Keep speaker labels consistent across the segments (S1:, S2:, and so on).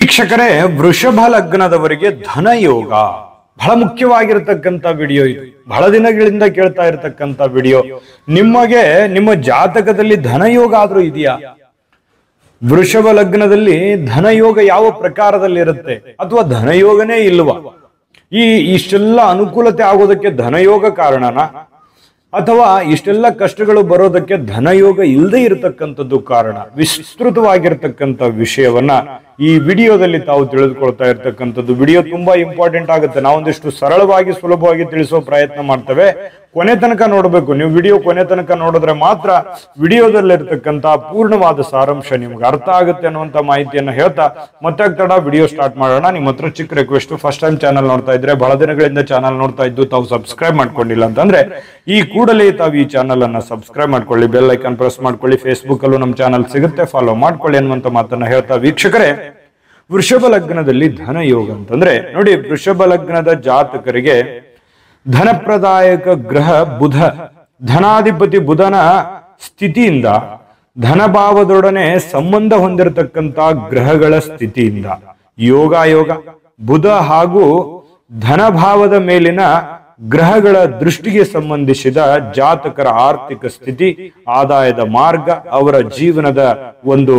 S1: ವೀಕ್ಷಕರೇ, ವೃಷಭ ಲಗ್ನದವರಿಗೆ ಧನಯೋಗ ಬಹಳ ಮುಖ್ಯವಾಗಿರತಕ್ಕಂತ ವಿಡಿಯೋ ಇದು. ಬಹಳ ದಿನಗಳಿಂದ ಕೇಳ್ತಾ ಇರತಕ್ಕಂತ ವಿಡಿಯೋ. ನಿಮಗೆ ನಿಮ್ಮ ಜಾತಕದಲ್ಲಿ ಧನಯೋಗ ಆದ್ರೂ ಇದೆಯಾ? ವೃಷಭ ಲಗ್ನದಲ್ಲಿ ಧನಯೋಗ ಯಾವ ಪ್ರಕಾರದಲ್ಲಿ ಇರುತ್ತೆ, ಅಥವಾ ಧನಯೋಗನೇ ಇಲ್ವಾ? ಇಷ್ಟೆಲ್ಲ ಅನುಕೂಲತೆ ಆಗೋದಕ್ಕೆ ಧನಯೋಗ ಕಾರಣನ, ಅಥವಾ ಇಷ್ಟೆಲ್ಲ ಕಷ್ಟಗಳು ಬರೋದಕ್ಕೆ ಧನಯೋಗ ಇಲ್ಲದೆ ಇರತಕ್ಕಂಥದ್ದು ಕಾರಣ? ವಿಸ್ತೃತವಾಗಿರ್ತಕ್ಕಂಥ ವಿಷಯವನ್ನ ಈ ವಿಡಿಯೋದಲ್ಲಿ ತಾವು ತಿಳಿದುಕೊಳ್ತಾ ಇರ್ತಕ್ಕಂಥದ್ದು. ವಿಡಿಯೋ ತುಂಬಾ ಇಂಪಾರ್ಟೆಂಟ್ ಆಗುತ್ತೆ. ನಾವೊಂದಿಷ್ಟು ಸರಳವಾಗಿ ಸುಲಭವಾಗಿ ತಿಳಿಸೋ ಪ್ರಯತ್ನ ಮಾಡ್ತೇವೆ. ಕೊನೆ ತನಕ ನೋಡ್ಬೇಕು. ನೀವು ವಿಡಿಯೋ ಕೊನೆ ತನಕ ನೋಡಿದ್ರೆ ಮಾತ್ರ ವಿಡಿಯೋದಲ್ಲಿರ್ತಕ್ಕಂಥ ಪೂರ್ಣವಾದ ಸಾರಾಂಶ ನಿಮ್ಗೆ ಅರ್ಥ ಆಗುತ್ತೆ ಅನ್ನುವಂತ ಮಾಹಿತಿಯನ್ನ ಹೇಳ್ತಾ ಮತ್ತೆ ತಡ ವಿಡಿಯೋ ಸ್ಟಾರ್ಟ್ ಮಾಡೋಣ. ನಿಮ್ಮ ಹತ್ರ ಚಿಕ್ಕ ರಿಕ್ವೆಸ್ಟ್, ಫಸ್ಟ್ ಟೈಮ್ ಚಾನಲ್ ನೋಡ್ತಾ ಇದ್ರೆ, ಬಹಳ ದಿನಗಳಿಂದ ಚಾನಲ್ ನೋಡ್ತಾ ಇದ್ದು ತಾವು ಸಬ್ಸ್ಕ್ರೈಬ್ ಮಾಡ್ಕೊಂಡಿಲ್ಲ ಅಂತಂದ್ರೆ ಈ ಕೂಡಲೇ ತಾವು ಈ ಚಾನಲ್ ಅನ್ನ ಸಬ್ಸ್ಕ್ರೈಬ್ ಮಾಡ್ಕೊಳ್ಳಿ, ಬೆಲ್ ಐಕಾನ್ ಪ್ರೆಸ್ ಮಾಡ್ಕೊಳ್ಳಿ. ಫೇಸ್ಬುಕ್ ಅಲ್ಲೂ ನಮ್ಮ ಚಾನಲ್ ಸಿಗುತ್ತೆ, ಫಾಲೋ ಮಾಡ್ಕೊಳ್ಳಿ ಅನ್ನುವಂತ ಮಾತನ್ನ ಹೇಳ್ತಾ, ವೀಕ್ಷಕರೇ, ವೃಷಭ ಲಗ್ನದಲ್ಲಿ ಧನಯೋಗ ಅಂತಂದ್ರೆ ನೋಡಿ, ವೃಷಭ ಲಗ್ನದ ಜಾತಕರಿಗೆ ಧನಪ್ರದಾಯಕ ಗ್ರಹ ಬುಧ, ಧನಾಧಿಪತಿ ಬುಧನ ಸ್ಥಿತಿಯಿಂದ, ಧನಭಾವದೊಡನೆ ಸಂಬಂಧ ಹೊಂದಿರತಕ್ಕಂತ ಗ್ರಹಗಳ ಸ್ಥಿತಿಯಿಂದ ಯೋಗ ಬುಧ ಹಾಗೂ ಧನಭಾವದ ಮೇಲಿನ ಗ್ರಹಗಳ ದೃಷ್ಟಿಗೆ ಸಂಬಂಧಿಸಿದ ಜಾತಕರ ಆರ್ಥಿಕ ಸ್ಥಿತಿ, ಆದಾಯದ ಮಾರ್ಗ, ಅವರ ಜೀವನದ ಒಂದು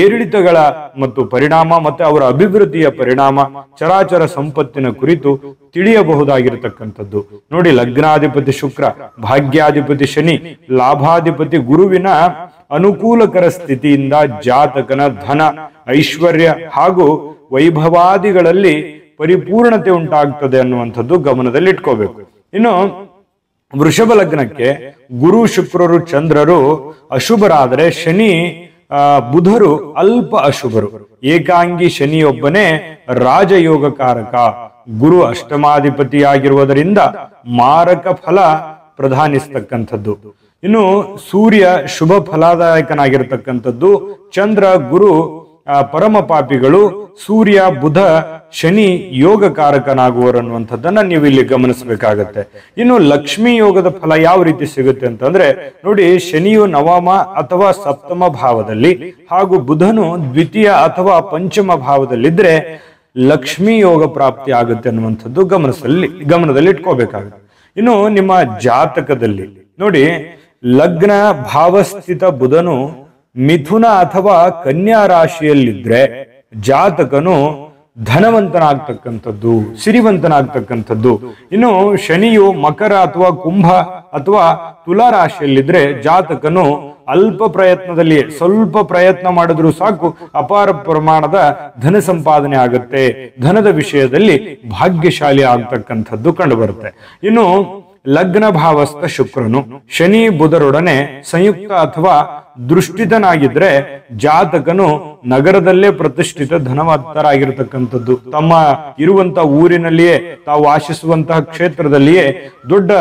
S1: ಏರಿಳಿತಗಳ ಮತ್ತು ಪರಿಣಾಮ, ಮತ್ತೆ ಅವರ ಅಭಿವೃದ್ಧಿಯ ಪರಿಣಾಮ, ಚರಾಚರ ಸಂಪತ್ತಿನ ಕುರಿತು ತಿಳಿಯಬಹುದಾಗಿರತಕ್ಕಂಥದ್ದು. ನೋಡಿ, ಲಗ್ನಾಧಿಪತಿ ಶುಕ್ರ, ಭಾಗ್ಯಾಧಿಪತಿ ಶನಿ, ಲಾಭಾಧಿಪತಿ ಗುರುವಿನ ಅನುಕೂಲಕರ ಸ್ಥಿತಿಯಿಂದ ಜಾತಕನ ಧನ, ಐಶ್ವರ್ಯ ಹಾಗೂ ವೈಭವಾದಿಗಳಲ್ಲಿ ಪರಿಪೂರ್ಣತೆ ಉಂಟಾಗ್ತದೆ ಅನ್ನುವಂಥದ್ದು ಗಮನದಲ್ಲಿ ಇಟ್ಕೋಬೇಕು. ಇನ್ನು ವೃಷಭ ಲಗ್ನಕ್ಕೆ ಗುರು, ಶುಕ್ರರು, ಚಂದ್ರರು ಅಶುಭರಾದರೆ ಶನಿ, ಬುಧರು ಅಲ್ಪ ಅಶುಭರು. ಏಕಾಂಗಿ ಶನಿಯೊಬ್ಬನೇ ರಾಜಯೋಗಕಾರಕ. ಗುರು ಅಷ್ಟಮಾಧಿಪತಿಯಾಗಿರುವುದರಿಂದ ಮಾರಕ ಫಲ ಪ್ರಧಾನಿಸ್ತಕ್ಕಂಥದ್ದು. ಇನ್ನು ಸೂರ್ಯ ಶುಭ ಫಲದಾಯಕನಾಗಿರ್ತಕ್ಕಂಥದ್ದು. ಚಂದ್ರ, ಗುರು ಪರಮ ಪಾಪಿಗಳು. ಸೂರ್ಯ, ಬುಧ, ಶನಿ ಯೋಗಕಾರಕನಾಗುವರನ್ನುವಂಥದ್ದನ್ನ ನೀವು ಇಲ್ಲಿ ಗಮನಿಸಬೇಕಾಗತ್ತೆ. ಇನ್ನು ಲಕ್ಷ್ಮೀ ಯೋಗದ ಫಲ ಯಾವ ರೀತಿ ಸಿಗುತ್ತೆ ಅಂತಂದ್ರೆ ನೋಡಿ, ಶನಿಯು ನವಮ ಅಥವಾ ಸಪ್ತಮ ಭಾವದಲ್ಲಿ ಹಾಗೂ ಬುಧನು ದ್ವಿತೀಯ ಅಥವಾ ಪಂಚಮ ಭಾವದಲ್ಲಿದ್ರೆ ಲಕ್ಷ್ಮೀ ಯೋಗ ಪ್ರಾಪ್ತಿ ಆಗುತ್ತೆ ಅನ್ನುವಂಥದ್ದು ಗಮನದಲ್ಲಿ ಇಟ್ಕೋಬೇಕಾಗುತ್ತೆ. ಇನ್ನು ನಿಮ್ಮ ಜಾತಕದಲ್ಲಿ ನೋಡಿ, ಲಗ್ನ ಭಾವಸ್ಥಿತ ಬುಧನು ಮಿಥುನ ಅಥವಾ ಕನ್ಯಾ ರಾಶಿಯಲ್ಲಿದ್ರೆ ಜಾತಕನು ಧನವಂತನಾಗ್ತಕ್ಕಂಥದ್ದು, ಸಿರಿವಂತನಾಗ್ತಕ್ಕಂಥದ್ದು. ಇನ್ನು ಶನಿಯು ಮಕರ ಅಥವಾ ಕುಂಭ ಅಥವಾ ತುಲಾ ರಾಶಿಯಲ್ಲಿದ್ರೆ ಜಾತಕನು ಅಲ್ಪ ಪ್ರಯತ್ನದಲ್ಲಿ, ಸ್ವಲ್ಪ ಪ್ರಯತ್ನ ಮಾಡಿದ್ರೂ ಸಾಕು, ಅಪಾರ ಪ್ರಮಾಣದ ಧನ ಸಂಪಾದನೆ ಆಗುತ್ತೆ. ಧನದ ವಿಷಯದಲ್ಲಿ ಭಾಗ್ಯಶಾಲಿ ಆಗ್ತಕ್ಕಂಥದ್ದು ಕಂಡು ಬರುತ್ತೆ. ಇನ್ನು ಲಗ್ನ ಭಾವಸ್ಥ ಶುಕ್ರನು ಶನಿ ಬುಧರೊಡನೆ ಸಂಯುಕ್ತ ಅಥವಾ ದೃಷ್ಟಿತನಾಗಿದ್ರೆ ಜಾತಕನು ನಗರದಲ್ಲೇ ಪ್ರತಿಷ್ಠಿತ ಧನವಂತರಾಗಿರ್ತಕ್ಕಂಥದ್ದು. ತಮ್ಮ ಇರುವಂತ ಊರಿನಲ್ಲಿಯೇ, ತಾವು ವಾಸಿಸುವಂತಹ ಕ್ಷೇತ್ರದಲ್ಲಿಯೇ ದೊಡ್ಡ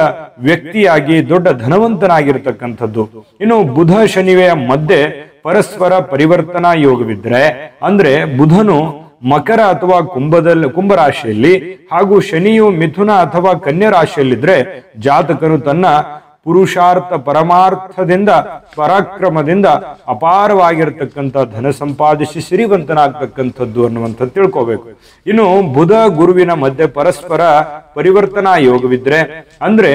S1: ವ್ಯಕ್ತಿಯಾಗಿ ದೊಡ್ಡ ಧನವಂತನಾಗಿರ್ತಕ್ಕಂಥದ್ದು. ಇನ್ನು ಬುಧ ಶನಿವೆಯ ಮಧ್ಯೆ ಪರಸ್ಪರ ಪರಿವರ್ತನಾ ಯೋಗವಿದ್ರೆ, ಅಂದ್ರೆ ಬುಧನು ಮಕರ ಅಥವಾ ಕುಂಭ ರಾಶಿಯಲ್ಲಿ ಹಾಗೂ ಶನಿಯು ಮಿಥುನ ಅಥವಾ ಕನ್ಯಾ ರಾಶಿಯಲ್ಲಿದ್ರೆ ಜಾತಕನು ತನ್ನ ಪುರುಷಾರ್ಥ ಪರಮಾರ್ಥದಿಂದ, ಪರಾಕ್ರಮದಿಂದ ಅಪಾರವಾಗಿರ್ತಕ್ಕಂಥ ಧನ ಸಂಪಾದಿಸಿ ಸಿರಿವಂತನಾಗ್ತಕ್ಕಂಥದ್ದು ಅನ್ನುವಂಥದ್ದು ತಿಳ್ಕೋಬೇಕು. ಇನ್ನು ಬುಧ ಗುರುವಿನ ಮಧ್ಯೆ ಪರಸ್ಪರ ಪರಿವರ್ತನಾ ಯೋಗವಿದ್ರೆ, ಅಂದ್ರೆ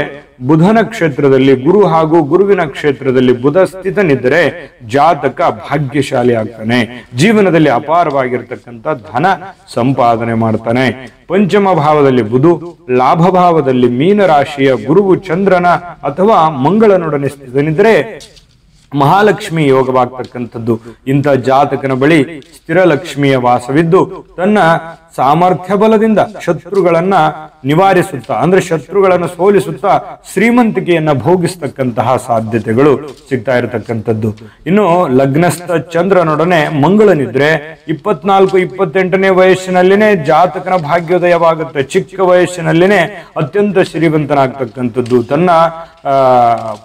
S1: ಬುಧನ ಕ್ಷೇತ್ರದಲ್ಲಿ ಗುರು ಹಾಗೂ ಗುರುವಿನ ಕ್ಷೇತ್ರದಲ್ಲಿ ಬುಧ ಸ್ಥಿತನಿದ್ದರೆ ಜಾತಕ ಭಾಗ್ಯಶಾಲಿ ಆಗ್ತಾನೆ, ಜೀವನದಲ್ಲಿ ಅಪಾರವಾಗಿರ್ತಕ್ಕಂಥ ಧನ ಸಂಪಾದನೆ ಮಾಡ್ತಾನೆ. ಪಂಚಮ ಭಾವದಲ್ಲಿ ಬುಧ, ಲಾಭ ಭಾವದಲ್ಲಿ ಮೀನ ರಾಶಿಯ ಗುರುವು ಚಂದ್ರನ ಅಥವಾ ಮಂಗಳನೊಡನೆ ಸ್ಥಿತನಿದ್ರೆ ಮಹಾಲಕ್ಷ್ಮಿ ಯೋಗವಾಗ್ತಕ್ಕಂಥದ್ದು. ಇಂಥ ಜಾತಕನ ಬಳಿ ಸ್ಥಿರ ಲಕ್ಷ್ಮಿಯ ವಾಸವಿದ್ದು ತನ್ನ ಸಾಮರ್ಥ್ಯ ಬಲದಿಂದ ಶತ್ರುಗಳನ್ನ ನಿವಾರಿಸುತ್ತಾ, ಅಂದ್ರೆ ಶತ್ರುಗಳನ್ನು ಸೋಲಿಸುತ್ತಾ ಶ್ರೀಮಂತಿಕೆಯನ್ನ ಭೋಗಿಸ್ತಕ್ಕಂತಹ ಸಾಧ್ಯತೆಗಳು ಸಿಗ್ತಾ ಇರತಕ್ಕಂಥದ್ದು. ಇನ್ನು ಲಗ್ನಸ್ಥ ಚಂದ್ರನೊಡನೆ ಮಂಗಳನಿದ್ರೆ 24-28ನೇ ವಯಸ್ಸಿನಲ್ಲಿನೇ ಜಾತಕನ ಭಾಗ್ಯೋದಯವಾಗುತ್ತೆ. ಚಿಕ್ಕ ವಯಸ್ಸಿನಲ್ಲಿನೇ ಅತ್ಯಂತ ಶ್ರೀಮಂತನಾಗ್ತಕ್ಕಂಥದ್ದು. ತನ್ನ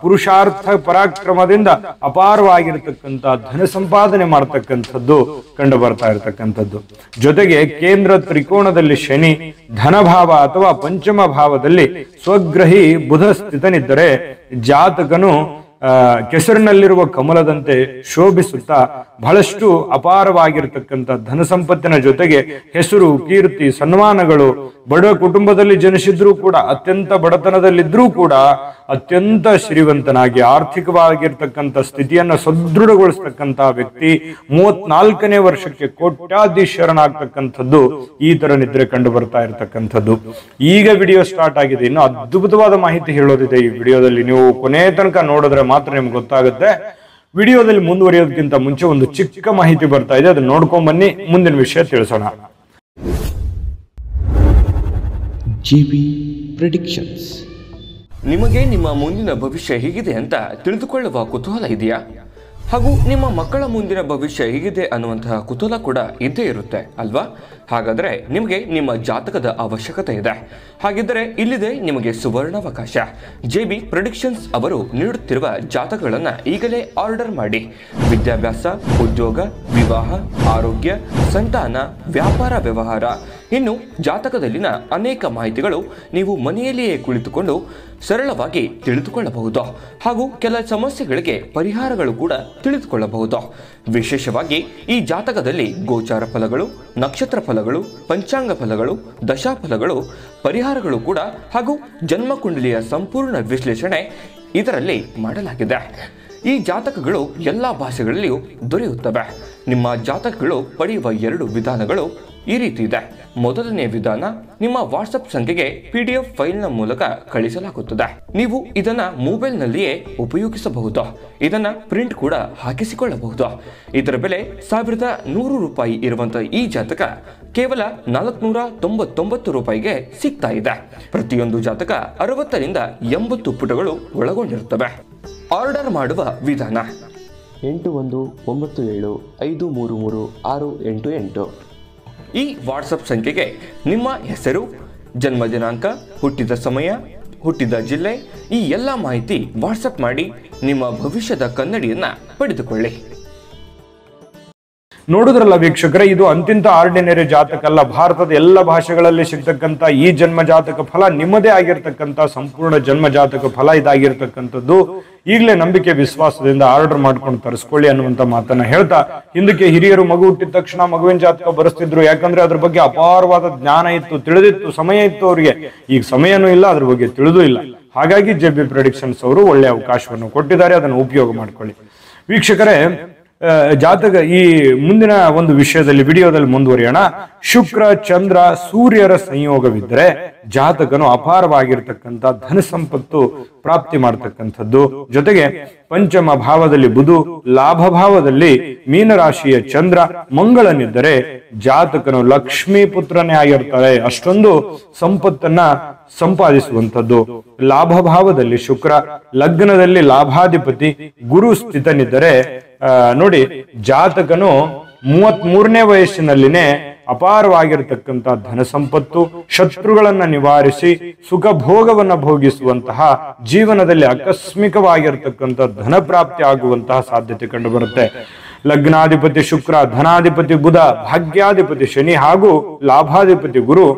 S1: ಪುರುಷಾರ್ಥ ಪರಾಕ್ರಮದಿಂದ ಅಪಾರವಾಗಿರತಕ್ಕಂಥ ಧನ ಸಂಪಾದನೆ ಮಾಡತಕ್ಕಂಥದ್ದು ಕಂಡು ಬರ್ತಾ ಇರತಕ್ಕಂಥದ್ದು. ಜೊತೆಗೆ ಕೇಂದ್ರ ತ್ರಿಕೋಣದಲ್ಲಿ ಶನಿ, ಧನಭಾವ ಅಥವಾ ಪಂಚಮ ಭಾವದಲ್ಲಿ ಸ್ವಗ್ರಹಿ ಬುಧ ಸ್ಥಿತನಿದ್ದರೆ ಜಾತಕನು ಕೆಸರಿನಲ್ಲಿರುವ ಕಮಲದಂತೆ ಶೋಭಿಸುತ್ತಾ ಬಹಳಷ್ಟು ಅಪಾರವಾಗಿರತಕ್ಕಂಥ ಧನ ಸಂಪತ್ತಿನ ಜೊತೆಗೆ ಹೆಸರು, ಕೀರ್ತಿ, ಸನ್ಮಾನಗಳು, ಬಡ ಕುಟುಂಬದಲ್ಲಿ ಜನಿಸಿದ್ರೂ ಕೂಡ, ಅತ್ಯಂತ ಬಡತನದಲ್ಲಿದ್ರೂ ಕೂಡ ಅತ್ಯಂತ ಶ್ರೀಮಂತನಾಗಿ ಆರ್ಥಿಕವಾಗಿರ್ತಕ್ಕಂಥ ಸ್ಥಿತಿಯನ್ನ ಸದೃಢಗೊಳಿಸ್ತಕ್ಕಂಥ ವ್ಯಕ್ತಿ 34ನೇ ವರ್ಷಕ್ಕೆ ಕೋಟ್ಯಾಧೀಶರನಾಗ್ತಕ್ಕಂಥದ್ದು ಈ ತರ ನಿದ್ರೆ ಕಂಡು ಬರ್ತಾ ಇರತಕ್ಕಂಥದ್ದು. ಈಗ ವಿಡಿಯೋ ಸ್ಟಾರ್ಟ್ ಆಗಿದೆ. ಇನ್ನು ಅದ್ಭುತವಾದ ಮಾಹಿತಿ ಹೇಳೋದಿದೆ ಈ ವಿಡಿಯೋದಲ್ಲಿ. ನೀವು ಕೊನೆ ತನಕ ನೋಡಿದ್ರೆ ಮಾತ್ರ ನಿಮ್ಗೆ ಗೊತ್ತಾಗುತ್ತೆ. ವಿಡಿಯೋದಲ್ಲಿ ಮುಂದುವರಿಯೋದಕ್ಕಿಂತ ಮುಂಚೆ ಒಂದು ಚಿಕ್ಕ ಮಾಹಿತಿ ಬರ್ತಾ ಇದೆ, ಅದನ್ನ ನೋಡ್ಕೊಂಡ್ ಬನ್ನಿ, ಮುಂದಿನ ವಿಷಯ ತಿಳಿಸೋಣ.
S2: GB predictions.
S3: ನಿಮಗೆ ನಿಮ್ಮ ಮುಂದಿನ ಭವಿಷ್ಯ ಹೇಗಿದೆ ಅಂತ ತಿಳಿದುಕೊಳ್ಳುವ ಕುತೂಹಲ ಇದೆಯಾ? ಹಾಗೂ ನಿಮ್ಮ ಮಕ್ಕಳ ಮುಂದಿನ ಭವಿಷ್ಯ ಹೇಗಿದೆ ಅನ್ನುವಂತಹ ಕುತೂಹಲ ಕೂಡ ಇದ್ದೇ ಇರುತ್ತೆ ಅಲ್ವಾ? ಹಾಗಾದರೆ ನಿಮಗೆ ನಿಮ್ಮ ಜಾತಕದ ಅವಶ್ಯಕತೆ ಇದೆ. ಹಾಗಿದ್ದರೆ ಇಲ್ಲಿದೆ ನಿಮಗೆ ಸುವರ್ಣಾವಕಾಶ. JB ಪ್ರೆಡಿಕ್ಷನ್ಸ್ ಅವರು ನೀಡುತ್ತಿರುವ ಜಾತಕಗಳನ್ನು ಈಗಲೇ ಆರ್ಡರ್ ಮಾಡಿ. ವಿದ್ಯಾಭ್ಯಾಸ, ಉದ್ಯೋಗ, ವಿವಾಹ, ಆರೋಗ್ಯ, ಸಂತಾನ, ವ್ಯಾಪಾರ ವ್ಯವಹಾರ, ಇನ್ನು ಜಾತಕದಲ್ಲಿನ ಅನೇಕ ಮಾಹಿತಿಗಳು ನೀವು ಮನೆಯಲ್ಲಿಯೇ ಕುಳಿತುಕೊಂಡು ಸರಳವಾಗಿ ತಿಳಿದುಕೊಳ್ಳಬಹುದು. ಹಾಗೂ ಕೆಲ ಸಮಸ್ಯೆಗಳಿಗೆ ಪರಿಹಾರಗಳು ಕೂಡ ತಿಳಿದುಕೊಳ್ಳಬಹುದು. ವಿಶೇಷವಾಗಿ ಈ ಜಾತಕದಲ್ಲಿ ಗೋಚಾರ ಫಲಗಳು, ನಕ್ಷತ್ರ ಫಲಗಳು, ಪಂಚಾಂಗ ಫಲಗಳು, ದಶಾಫಲಗಳು, ಪರಿಹಾರಗಳು ಕೂಡ ಹಾಗೂ ಜನ್ಮಕುಂಡಲಿಯ ಸಂಪೂರ್ಣ ವಿಶ್ಲೇಷಣೆ ಇದರಲ್ಲಿ ಮಾಡಲಾಗಿದೆ. ಈ ಜಾತಕಗಳು ಎಲ್ಲ ಭಾಷೆಗಳಲ್ಲಿಯೂ ದೊರೆಯುತ್ತವೆ. ನಿಮ್ಮ ಜಾತಕಗಳು ಪಡೆಯುವ 2 ವಿಧಾನಗಳು ಈ ರೀತಿ ಇದೆ. ಮೊದಲನೇ ವಿಧಾನ, ನಿಮ್ಮ ವಾಟ್ಸಪ್ ಸಂಖ್ಯೆಗೆ PDF ಫೈಲ್ನ ಮೂಲಕ ಕಳಿಸಲಾಗುತ್ತದೆ. ನೀವು ಇದನ್ನ ಮೊಬೈಲ್ನಲ್ಲಿಯೇ ಉಪಯೋಗಿಸಬಹುದು. ಇದನ್ನ ಪ್ರಿಂಟ್ ಕೂಡ ಹಾಕಿಸಿಕೊಳ್ಳಬಹುದು. ಇದರ ಬೆಲೆ 1100 ರೂಪಾಯಿ ಇರುವಂತಹ ಈ ಜಾತಕ ಕೇವಲ 499 ರೂಪಾಯಿಗೆ ಸಿಗ್ತಾ ಇದೆ. ಪ್ರತಿಯೊಂದು ಜಾತಕ 60ರಿಂದ 80 ಪುಟಗಳು ಒಳಗೊಂಡಿರುತ್ತವೆ. ಆರ್ಡರ್ ಮಾಡುವ ವಿಧಾನ:
S2: 8197533688.
S3: ಈ ವಾಟ್ಸಪ್ ಸಂಖ್ಯೆಗೆ ನಿಮ್ಮ ಹೆಸರು, ಜನ್ಮ ದಿನಾಂಕ, ಹುಟ್ಟಿದ ಸಮಯ, ಹುಟ್ಟಿದ ಜಿಲ್ಲೆ, ಈ ಎಲ್ಲ ಮಾಹಿತಿ ವಾಟ್ಸಪ್ ಮಾಡಿ ನಿಮ್ಮ ಭವಿಷ್ಯದ ಕನ್ನಡಿಯನ್ನ ಪಡೆದುಕೊಳ್ಳಿ.
S1: ನೋಡಿದ್ರಲ್ಲ ವೀಕ್ಷಕರೇ, ಇದು ಅಂತಿಂತ ಆರ್ಡಿನರಿ ಜಾತಕ ಅಲ್ಲ. ಭಾರತದ ಎಲ್ಲ ಭಾಷೆಗಳಲ್ಲಿ ಸಿಗ್ತಕ್ಕಂಥ ಈ ಜನ್ಮ ಜಾತಕ ಫಲ ನಿಮ್ಮದೇ ಆಗಿರ್ತಕ್ಕಂಥ ಸಂಪೂರ್ಣ ಜನ್ಮ ಜಾತಕ ಫಲ ಇದಾಗಿರ್ತಕ್ಕಂಥದ್ದು. ಈಗಲೇ ನಂಬಿಕೆ ವಿಶ್ವಾಸದಿಂದ ಆರ್ಡರ್ ಮಾಡ್ಕೊಂಡು ತರಿಸ್ಕೊಳ್ಳಿ ಅನ್ನುವಂತ ಮಾತನ್ನ ಹೇಳ್ತಾ, ಹಿಂದಕ್ಕೆ ಹಿರಿಯರು ಮಗು ಹುಟ್ಟಿದ ತಕ್ಷಣ ಮಗುವಿನ ಜಾತಕ ಬರೆಸ್ತಿದ್ರು. ಯಾಕಂದ್ರೆ ಅದ್ರ ಬಗ್ಗೆ ಅಪಾರವಾದ ಜ್ಞಾನ ಇತ್ತು, ತಿಳಿದಿತ್ತು, ಸಮಯ ಇತ್ತು ಅವರಿಗೆ. ಈಗ ಸಮಯನೂ ಇಲ್ಲ, ಅದ್ರ ಬಗ್ಗೆ ತಿಳಿದೂ ಇಲ್ಲ. ಹಾಗಾಗಿ JB ಪ್ರೆಡಿಕ್ಷನ್ಸ್ ಅವರು ಒಳ್ಳೆ ಅವಕಾಶವನ್ನು ಕೊಟ್ಟಿದ್ದಾರೆ, ಅದನ್ನು ಉಪಯೋಗ ಮಾಡ್ಕೊಳ್ಳಿ. ವೀಕ್ಷಕರೇ, ಜಾತಕ ಈ ಮುಂದಿನ ಒಂದು ವಿಷಯದಲ್ಲಿ ವಿಡಿಯೋದಲ್ಲಿ ಮುಂದುವರಿಯೋಣ. ಶುಕ್ರ, ಚಂದ್ರ, ಸೂರ್ಯರ ಸಂಯೋಗವಿದ್ದರೆ ಜಾತಕನು ಅಪಾರವಾಗಿರ್ತಕ್ಕಂಥ ಧನ ಸಂಪತ್ತು ಪ್ರಾಪ್ತಿ ಮಾಡತಕ್ಕಂಥದ್ದು. ಜೊತೆಗೆ ಪಂಚಮ ಭಾವದಲ್ಲಿ ಬುಧ, ಲಾಭ ಭಾವದಲ್ಲಿ ಮೀನರಾಶಿಯ ಚಂದ್ರ, ಮಂಗಳನಿದ್ದರೆ ಜಾತಕನು ಲಕ್ಷ್ಮೀ ಪುತ್ರನೇ ಆಗಿರ್ತಾರೆ. ಅಷ್ಟೊಂದು ಸಂಪತ್ತನ್ನ ಸಂಪಾದಿಸುವಂಥದ್ದು. ಲಾಭ ಭಾವದಲ್ಲಿ ಶುಕ್ರ, ಲಗ್ನದಲ್ಲಿ ಲಾಭಾಧಿಪತಿ ಗುರು ಸ್ಥಿತನಿದ್ದರೆ ನೋಡಿ, ಜಾತಕನು 33ನೇ ವಯಸ್ಸಿನಲ್ಲಿನೇ ಅಪಾರವಾಗಿರತಕ್ಕಂಥ ಧನ ಸಂಪತ್ತು, ಶತ್ರುಗಳನ್ನ ನಿವಾರಿಸಿ ಸುಖ ಭೋಗವನ್ನ ಭೋಗಿಸುವಂತಹ, ಜೀವನದಲ್ಲಿ ಆಕಸ್ಮಿಕವಾಗಿರ್ತಕ್ಕಂಥ ಧನ ಪ್ರಾಪ್ತಿ ಆಗುವಂತಹ ಸಾಧ್ಯತೆ ಕಂಡು ಬರುತ್ತೆ. ಲಗ್ನಾಧಿಪತಿ ಶುಕ್ರ, ಧನಾಧಿಪತಿ ಬುಧ, ಭಾಗ್ಯಾಧಿಪತಿ ಶನಿ ಹಾಗೂ ಲಾಭಾಧಿಪತಿ ಗುರು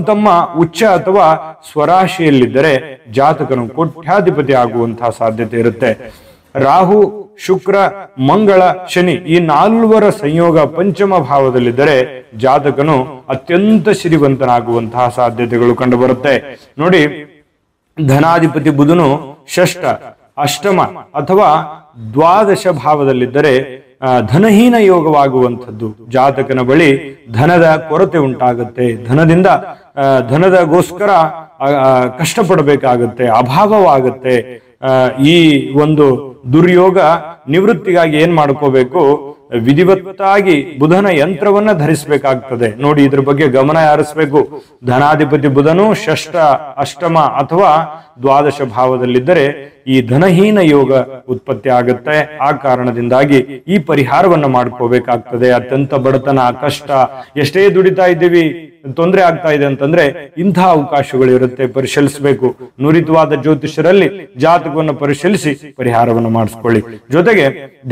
S1: ತಮ್ಮ ಉಚ್ಚ ಅಥವಾ ಸ್ವರಾಶಿಯಲ್ಲಿದ್ದರೆ ಜಾತಕನು ಕೋಟ್ಯಾಧಿಪತಿ ಆಗುವಂತಹ ಸಾಧ್ಯತೆ ಇರುತ್ತೆ. ರಾಹು, ಶುಕ್ರ, ಮಂಗಳ, ಶನಿ ಈ 4 ಸಂಯೋಗ ಪಂಚಮ ಭಾವದಲ್ಲಿದ್ದರೆ ಜಾತಕನು ಅತ್ಯಂತ ಶ್ರೀಮಂತನಾಗುವಂತಹ ಸಾಧ್ಯತೆಗಳು ಕಂಡು ಬರುತ್ತೆ. ನೋಡಿ, ಧನಾಧಿಪತಿ ಬುಧನು ಷಷ್ಠ, ಅಷ್ಟಮ ಅಥವಾ ದ್ವಾದಶ ಭಾವದಲ್ಲಿದ್ದರೆ ಧನಹೀನ ಯೋಗವಾಗುವಂಥದ್ದು. ಜಾತಕನ ಬಳಿ ಧನದ ಕೊರತೆ ಉಂಟಾಗುತ್ತೆ, ಧನದಗೋಸ್ಕರ ಕಷ್ಟಪಡಬೇಕಾಗುತ್ತೆ, ಅಭಾವವಾಗುತ್ತೆ. ಈ ಒಂದು ದುರ್ಯೋಗ ನಿವೃತ್ತಿಗಾಗಿ ಏನ್ ಮಾಡ್ಕೋಬೇಕು? ವಿಧಿವತ್ತಾಗಿ ಬುಧನ ಯಂತ್ರವನ್ನ ಧರಿಸಬೇಕಾಗ್ತದೆ. ನೋಡಿ, ಇದ್ರ ಬಗ್ಗೆ ಗಮನ ಹರಿಸಬೇಕು. ಧನಾಧಿಪತಿ ಬುಧನು ಷಷ್ಠ, ಅಷ್ಟಮ ಅಥವಾ ದ್ವಾದಶ ಭಾವದಲ್ಲಿದ್ದರೆ ಈ ಧನಹೀನ ಯೋಗ ಉತ್ಪತ್ತಿ ಆಗುತ್ತೆ. ಆ ಕಾರಣದಿಂದಾಗಿ ಈ ಪರಿಹಾರವನ್ನ ಮಾಡ್ಕೋಬೇಕಾಗ್ತದೆ. ಅತ್ಯಂತ ಬಡತನ, ಕಷ್ಟ, ಎಷ್ಟೇ ದುಡಿತಾ ಇದ್ದೀವಿ, ತೊಂದರೆ ಆಗ್ತಾ ಇದೆ ಅಂತಂದ್ರೆ ಇಂತಹ ಅವಕಾಶಗಳು ಇರುತ್ತೆ, ಪರಿಶೀಲಿಸಬೇಕು. ನುರಿತವಾದ ಜ್ಯೋತಿಷರಲ್ಲಿ ಜಾತಕವನ್ನು ಪರಿಶೀಲಿಸಿ ಪರಿಹಾರವನ್ನು ಮಾಡಿಸ್ಕೊಳ್ಳಿ. ಜೊತೆಗೆ